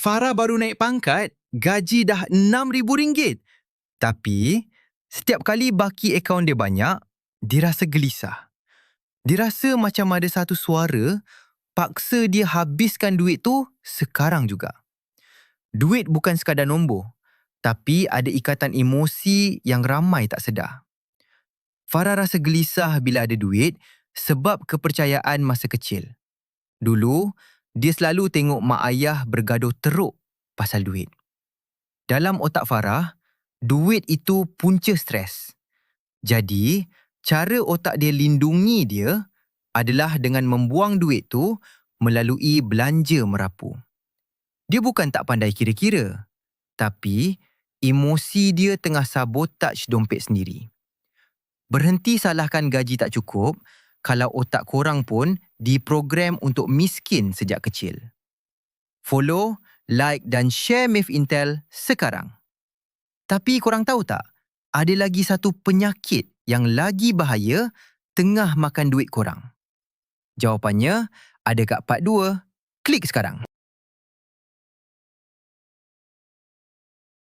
Farah baru naik pangkat, gaji dah RM6,000. Tapi, setiap kali baki akaun dia banyak, dia rasa gelisah. Dia rasa macam ada satu suara paksa dia habiskan duit tu sekarang juga. Duit bukan sekadar nombor, tapi ada ikatan emosi yang ramai tak sedar. Farah rasa gelisah bila ada duit sebab kepercayaan masa kecil. Dulu, dia selalu tengok mak ayah bergaduh teruk pasal duit. Dalam otak Farah, duit itu punca stres. Jadi, cara otak dia lindungi dia adalah dengan membuang duit tu melalui belanja merapu. Dia bukan tak pandai kira-kira, tapi emosi dia tengah sabotaj dompet sendiri. Berhenti salahkan gaji tak cukup kalau otak korang pun diprogram untuk miskin sejak kecil. Follow, like dan share Myth Intel sekarang. Tapi korang tahu tak, ada lagi satu penyakit yang lagi bahaya tengah makan duit korang. Jawapannya ada kat part 2. Klik sekarang.